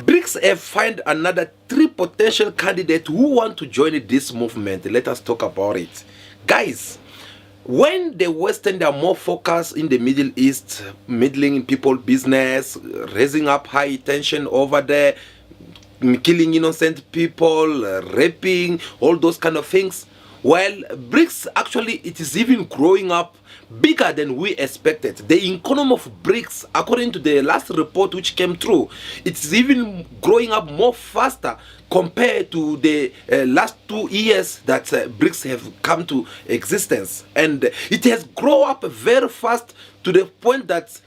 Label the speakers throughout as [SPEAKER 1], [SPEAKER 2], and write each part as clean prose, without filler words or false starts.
[SPEAKER 1] Brics have found another 3 potential candidates who want to join this movement. Let us talk about it. Guys, when the Western are more focused in the Middle East, meddling in people business, raising up high tension over there, killing innocent people, raping, all those kind of things. Well, Brics actually it is even growing up bigger than we expected. The economy of Brics, according to the last report which came through, it's even growing up more faster compared to the last 2 years that Brics have come to existence, and it has grown up very fast to the point that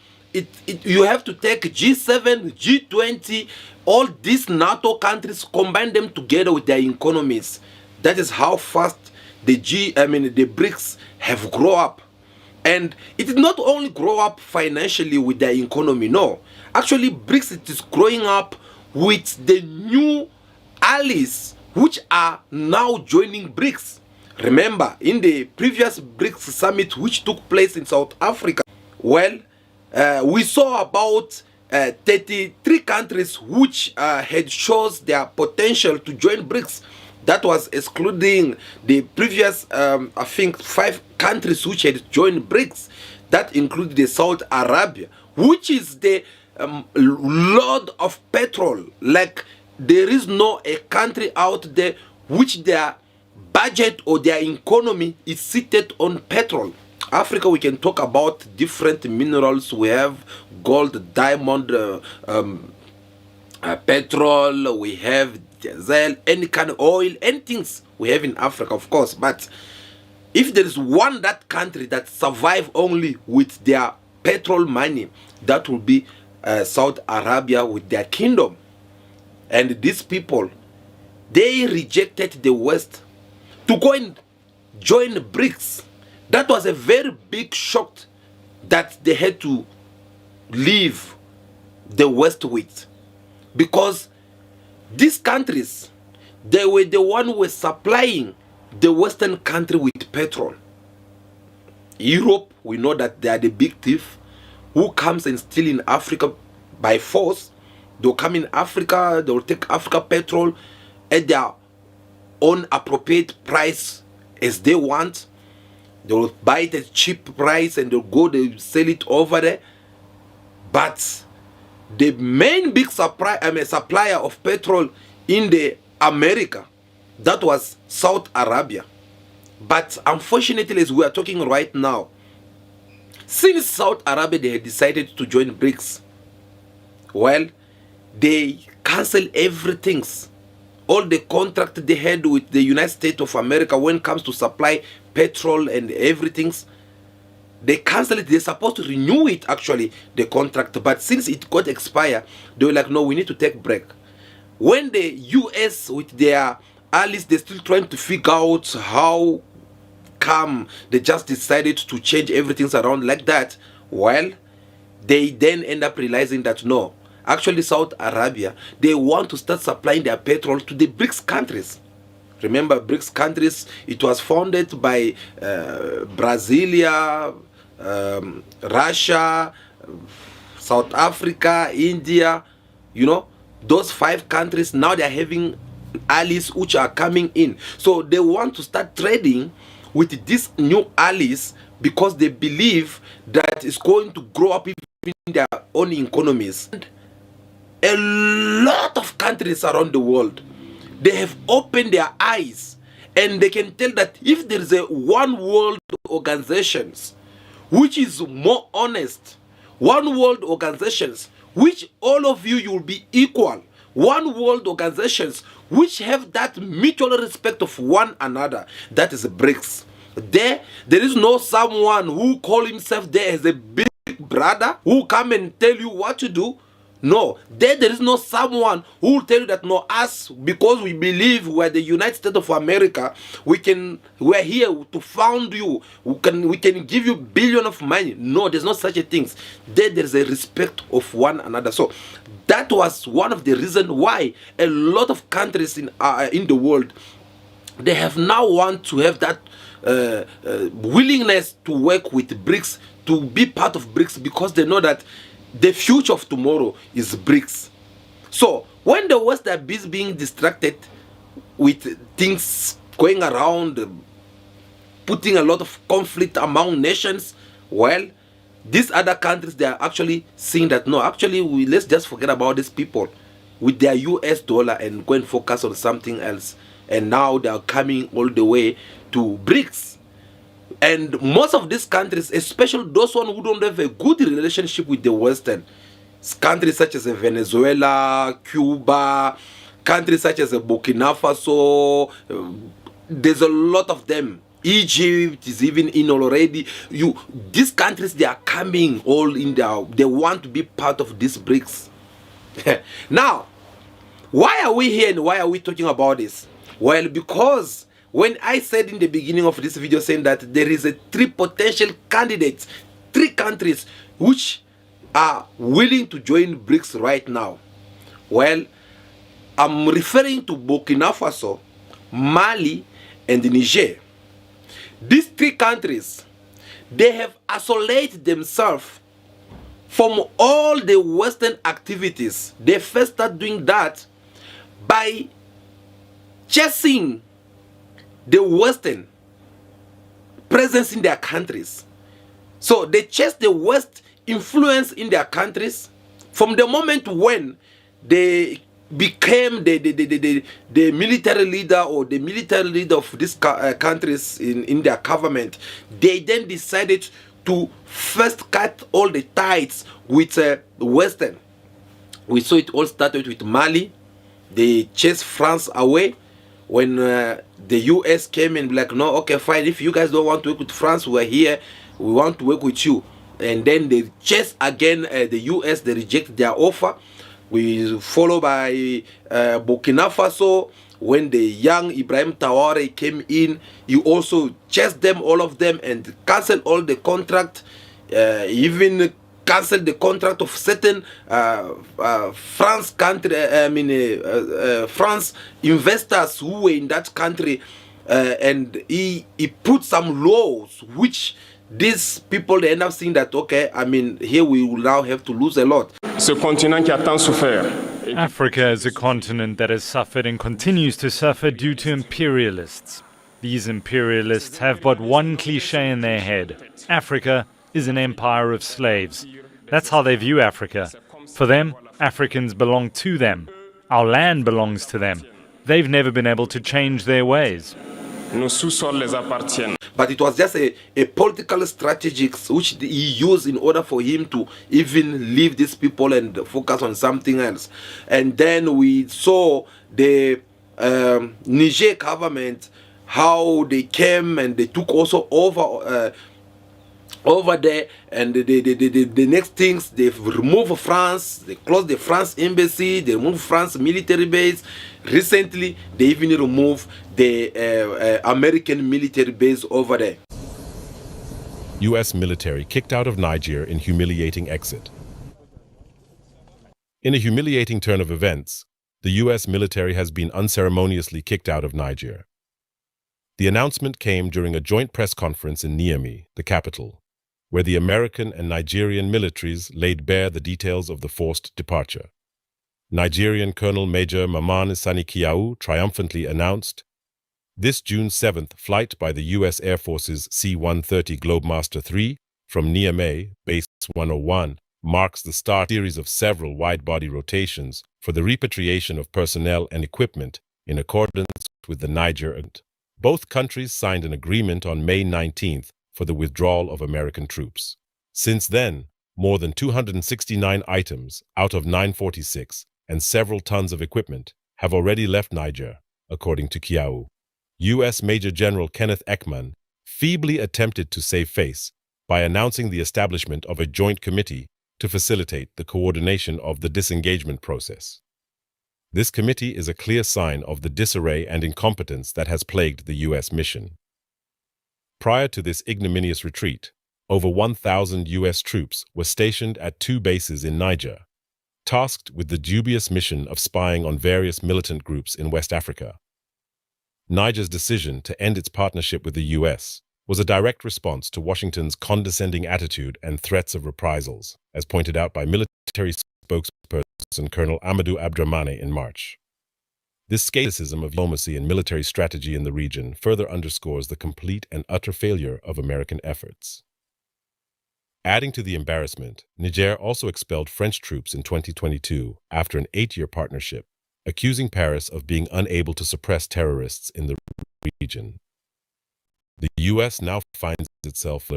[SPEAKER 1] you have to take G7, G20, all these NATO countries, combine them together with their economies. That is how fast the Brics have grown up. And it did not only grow up financially with their economy, no. Actually, Brics it is growing up with the new allies which are now joining Brics. Remember, in the previous Brics summit which took place in South Africa, well, we saw about 33 countries which had shows their potential to join Brics. That was excluding the previous, I think, 5 countries which had joined Brics. That included the Saudi Arabia, which is the lord of petrol. Like, there is no a country out there which their budget or their economy is seated on petrol. Africa, we can talk about different minerals. We have gold, diamond, petrol, we have diesel, any kind of oil, any things we have in Africa, of course. But if there is one that country that survive only with their petrol money, that will be Saudi Arabia with their kingdom. And these people, they rejected the West to go and join Brics. That was a very big shock that they had to leave the West with, because these countries, they were the one who were supplying the Western country with petrol. Europe, we know that they are the big thief who comes and steal in Africa by force. They'll come in Africa, they'll take Africa petrol at their own appropriate price as they want. They'll buy it at cheap price and they'll go, they sell it over there. But the main big supplier of petrol in the America, that was Saudi Arabia. But unfortunately, as we are talking right now, since Saudi Arabia they had decided to join Brics, well, they cancelled everything. All the contract they had with the United States of America when it comes to supply petrol and everything, they cancelled it. They're supposed to renew it, actually, the contract. But since it got expired, they were like, no, we need to take a break. When the US with their allies, they're still trying to figure out how come they just decided to change everything around like that. Well, they then end up realizing that no, actually Saudi Arabia, they want to start supplying their petrol to the Brics countries. Remember, Brics countries, it was founded by Brasilia, Russia, South Africa, India, you know, those 5 countries. Now they're having allies which are coming in. So they want to start trading with these new allies because they believe that it's going to grow up in their own economies. And a lot of countries around the world, they have opened their eyes and they can tell that if there is a one world organizations which is more honest, one world organizations which all of you will be equal, one world organizations which have that mutual respect of one another, that is Brics. There is no someone who call himself there as a big brother who come and tell you what to do. No, there is no someone who will tell you that no, us, because we believe we're the United States of America, we're here to found you, we can give you billion of money. No, there's no such a thing. There's a respect of one another. So that was one of the reasons why a lot of countries in the world, they have now want to have that willingness to work with Brics, to be part of Brics, because they know that the future of tomorrow is Brics. So when the West are busy being distracted with things going around, putting a lot of conflict among nations, well, these other countries, they are actually seeing that no, actually let's just forget about these people with their US dollar and go and focus on something else. And now they are coming all the way to Brics. And most of these countries, especially those ones who don't have a good relationship with the Western countries, such as Venezuela, Cuba, countries such as Burkina Faso, there's a lot of them. Egypt is even in already. These countries, they are coming all in there. They want to be part of these BRICS. Now, why are we here and why are we talking about this? Well, because when I said in the beginning of this video saying that there is a 3 potential candidates, 3 countries which are willing to join BRICS right now. Well, I'm referring to Burkina Faso, Mali, and Niger. These 3 countries, they have isolated themselves from all the Western activities. They first start doing that by chasing the Western presence in their countries. So they chase the West influence in their countries from the moment when they became the military leader or the military leader of these countries in their government. They then decided to first cut all the ties with the Western. We saw it all started with Mali. They chased France away when the US came and like, no, okay, fine, if you guys don't want to work with France, we're here, we want to work with you. And then they chased again the US, they rejected their offer. We follow by Burkina Faso. When the young Ibrahim Traoré came in, he also chased them, all of them, and canceled all the contract, even cancelled the contract of certain France country, France investors who were in that country, and he put some laws which these people, they end up seeing that, okay, here we will now have to lose a lot.
[SPEAKER 2] Ce continent qui a tant souffert.
[SPEAKER 3] Africa is a continent that has suffered and continues to suffer due to imperialists. These imperialists have but one cliché in their head. Africa is an empire of slaves. That's how they view Africa. For them, Africans belong to them. Our land belongs to them. They've never been able to change their ways.
[SPEAKER 2] Nos sous-sols les appartiennent.
[SPEAKER 1] But it was just a political strategy which he used in order for him to even leave these people and focus on something else. And then we saw the Niger government, how they came and they took also over there, and the next things, they've removed France, they closed the France embassy, they removed France military base. Recently, they even removed the American military base over there.
[SPEAKER 4] U.S. military kicked out of Niger in humiliating exit. In a humiliating turn of events, the U.S. military has been unceremoniously kicked out of Niger. The announcement came during a joint press conference in Niamey, the capital, where the American and Nigerian militaries laid bare the details of the forced departure. Nigerian Colonel Major Mamman Sani Kiyau triumphantly announced, "This June 7th flight by the U.S. Air Force's C-130 Globemaster III from Niamey, Base 101, marks the start series of several wide-body rotations for the repatriation of personnel and equipment in accordance with the Niger Agreement." Both countries signed an agreement on May 19th for the withdrawal of American troops. Since then, more than 269 items out of 946 and several tons of equipment have already left Niger, according to Kiyau. U.S. Major General Kenneth Ekman feebly attempted to save face by announcing the establishment of a joint committee to facilitate the coordination of the disengagement process. This committee is a clear sign of the disarray and incompetence that has plagued the U.S. mission. Prior to this ignominious retreat, over 1,000 U.S. troops were stationed at 2 bases in Niger, tasked with the dubious mission of spying on various militant groups in West Africa. Niger's decision to end its partnership with the U.S. was a direct response to Washington's condescending attitude and threats of reprisals, as pointed out by military spokesperson and Colonel Amadou Abdramane in March. This skepticism of diplomacy and military strategy in the region further underscores the complete and utter failure of American efforts. Adding to the embarrassment, Niger also expelled French troops in 2022 after an 8-year partnership, accusing Paris of being unable to suppress terrorists in the region. The U.S. now finds itself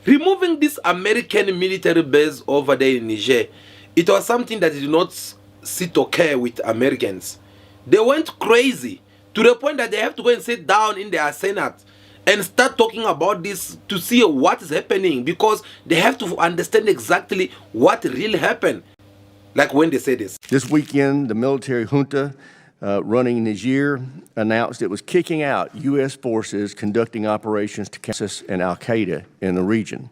[SPEAKER 1] removing this American military base over there in Niger. It was something that did not sit okay with Americans. They went crazy to the point that they have to go and sit down in their Senate and start talking about this to see what is happening, because they have to understand exactly what really happened. Like when they say this.
[SPEAKER 5] This weekend, the military junta running Niger announced it was kicking out U.S. forces conducting operations to counter ISIS and al-Qaeda in the region.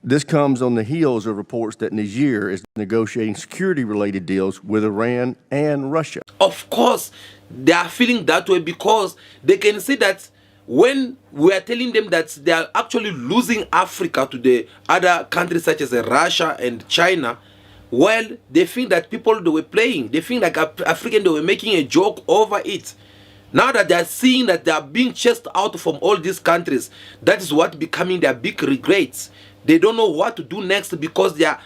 [SPEAKER 5] This comes on the heels of reports that Niger is negotiating security-related deals with Iran and Russia.
[SPEAKER 1] Of course, they are feeling that way because they can see that when we are telling them that they are actually losing Africa to the other countries such as Russia and China, well, they think that people they were playing, they think like African, they were making a joke over it. Now that they are seeing that they are being chased out from all these countries, that is what becoming their big regrets. They don't know what to do next because they are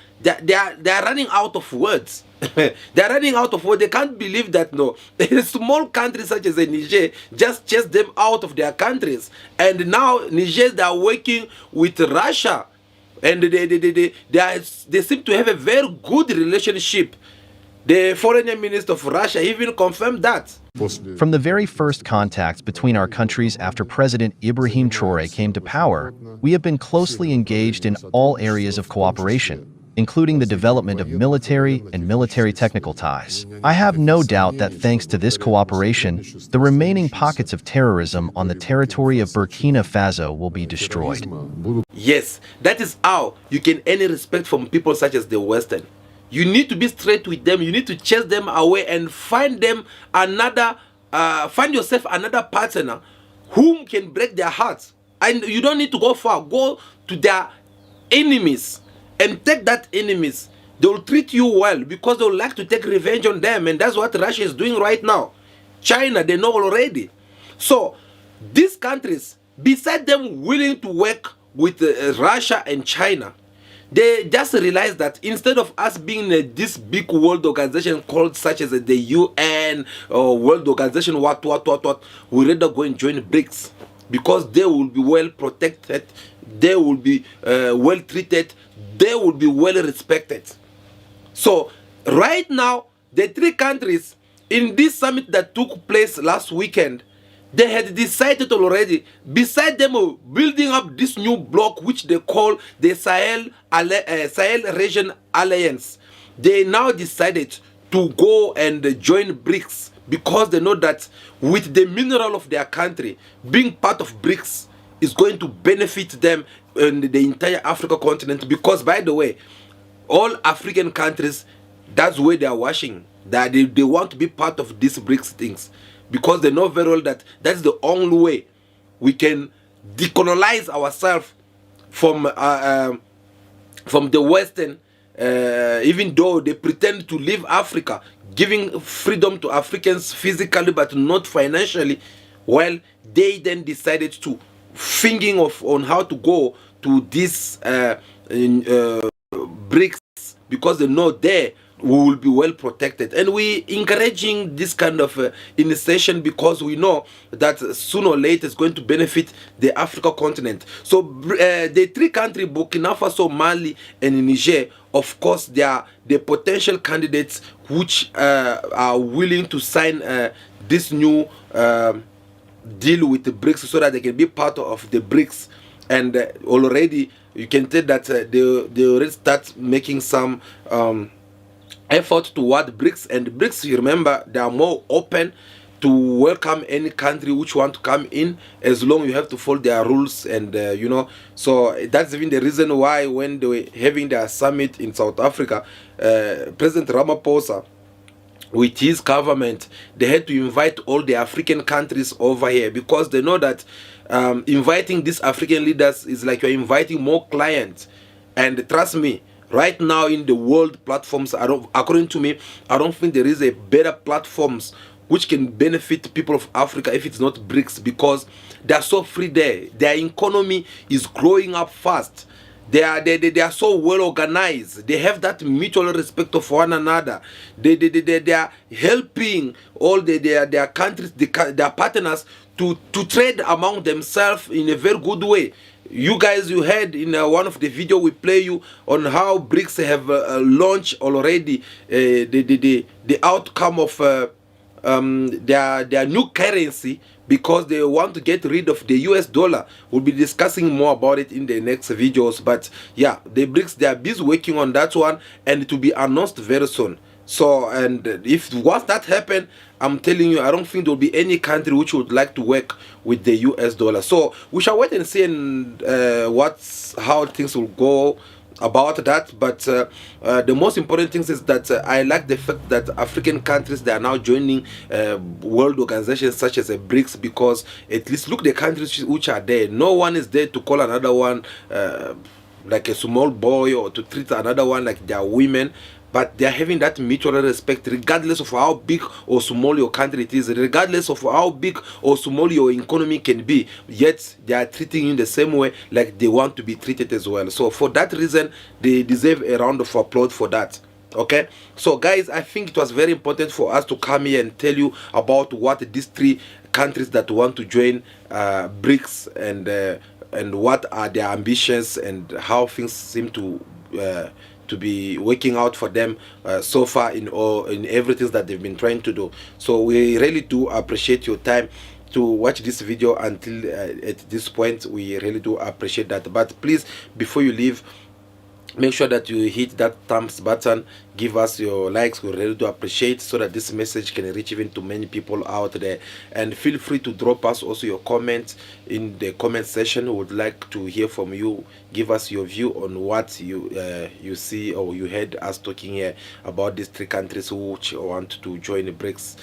[SPEAKER 1] running out of words. They are running out of words. They can't believe that no, a small country such as Niger just chased them out of their countries, and now Niger they are working with Russia, and they seem to have a very good relationship. The foreign minister of Russia even confirmed that.
[SPEAKER 6] From the very first contacts between our countries after President Ibrahim Traoré came to power, we have been closely engaged in all areas of cooperation, including the development of military and military technical ties. I have no doubt that thanks to this cooperation, the remaining pockets of terrorism on the territory of Burkina Faso will be destroyed.
[SPEAKER 1] Yes, that is how you can earn respect from people such as the Western. You need to be straight with them. You need to chase them away and find them another, find yourself another partner whom can break their hearts. And you don't need to go far. Go to their enemies and take that enemies. They will treat you well because they will like to take revenge on them. And that's what Russia is doing right now. China, they know already. So these countries, beside them willing to work with Russia and China, they just realized that instead of us being this big world organization called such as the UN or World Organization, we rather go and join Brics because they will be well protected, they will be well treated, they will be well respected. So right now, the 3 countries in this summit that took place last weekend, they had decided already, beside them building up this new bloc which they call the Sahel Region Alliance, they now decided to go and join Brics because they know that with the mineral of their country, being part of Brics is going to benefit them and the entire Africa continent. Because by the way, all African countries, that's where they are washing, that they want to be part of these Brics things. Because they know very well that that's the only way we can decolonize ourselves from the Western, even though they pretend to leave Africa, giving freedom to Africans physically but not financially. Well, they then decided to thinking on how to go to this Brics because they know there we will be well protected, and we encouraging this kind of initiation because we know that sooner or later it's going to benefit the Africa continent. So the 3 countries, Burkina Faso, Mali and Niger, of course they are the potential candidates which are willing to sign this new deal with the Brics so that they can be part of the Brics. And already you can tell that they already start making some effort toward Brics, and Brics, you remember, they are more open to welcome any country which want to come in, as long you have to follow their rules. And you know, so that's even the reason why when they were having their summit in South Africa, President Ramaphosa with his government, they had to invite all the African countries over here because they know that inviting these African leaders is like you're inviting more clients. And trust me, Right now in the world platforms, according to me, I don't think there is a better platforms which can benefit people of Africa if it's not Brics, because they are so free there. Their economy is growing up fast. They are so well organized. They have that mutual respect of one another. They are helping all their countries, their partners to trade among themselves in a very good way. You guys, you heard in one of the video we play you on how Brics have launched already the outcome of their new currency, because they want to get rid of the US dollar. We'll be discussing more about it in the next videos. But yeah, the Brics, they are busy working on that one, and it will be announced very soon. So, and if once that happen, I'm telling you, I don't think there will be any country which would like to work with the US dollar. So we shall wait and see and how things will go about that. But the most important thing is that I like the fact that African countries, they are now joining world organizations such as Brics, because at least look the countries which are there. No one is there to call another one like a small boy, or to treat another one like they are women. But they are having that mutual respect, regardless of how big or small your country it is, regardless of how big or small your economy can be. Yet they are treating you in the same way like they want to be treated as well. So for that reason, they deserve a round of applause for that. Okay, so guys, I think it was very important for us to come here and tell you about what these three countries that want to join Brics, and what are their ambitions, and how things seem to be working out for them so far in everything that they've been trying to do. So we really do appreciate your time to watch this video until at this point. We really do appreciate that. But please, before you leave, make sure that you hit that thumbs button, give us your likes. We really do appreciate, so that this message can reach even to many people out there. And feel free to drop us also your comments in the comment section. We would like to hear from you. Give us your view on what you see or you heard us talking here about these three countries which want to join the Brics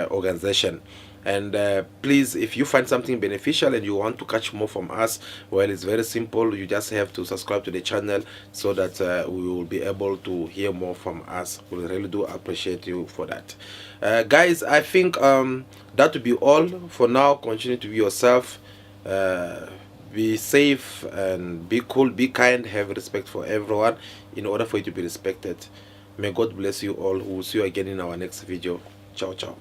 [SPEAKER 1] organization. And please, if you find something beneficial and you want to catch more from us, well, it's very simple. You just have to subscribe to the channel, so that we will be able to hear more from us. We really do appreciate you for that. Guys, I think that will be all for now. Continue to be yourself, be safe, and be cool, be kind, have respect for everyone in order for you to be respected. May God bless you all. We'll see you again in our next video. Ciao, ciao.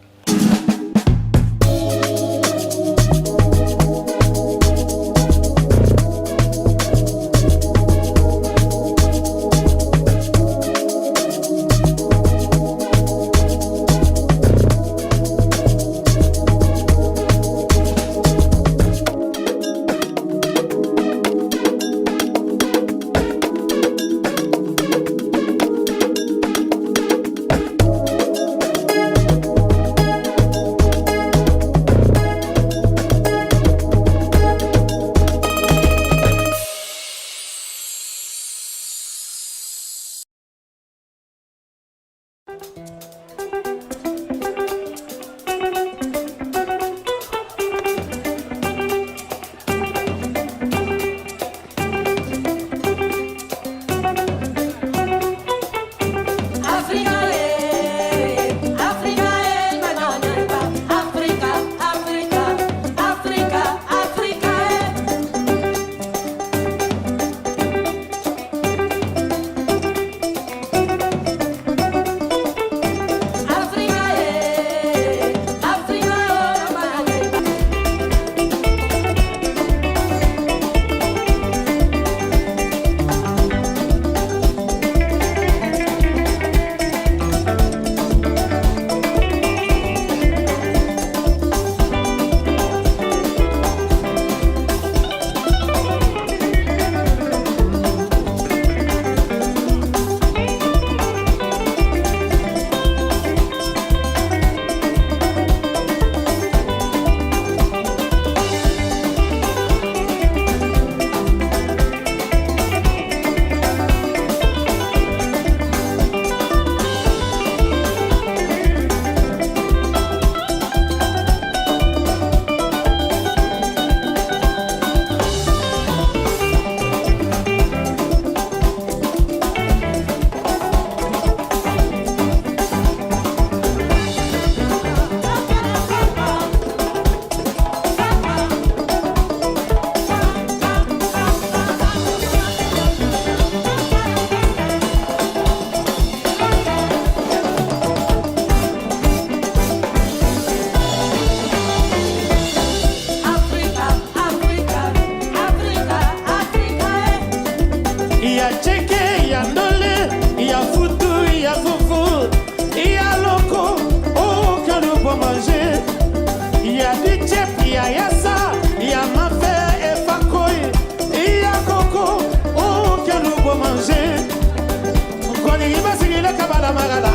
[SPEAKER 7] Magi iba sigile kabala magala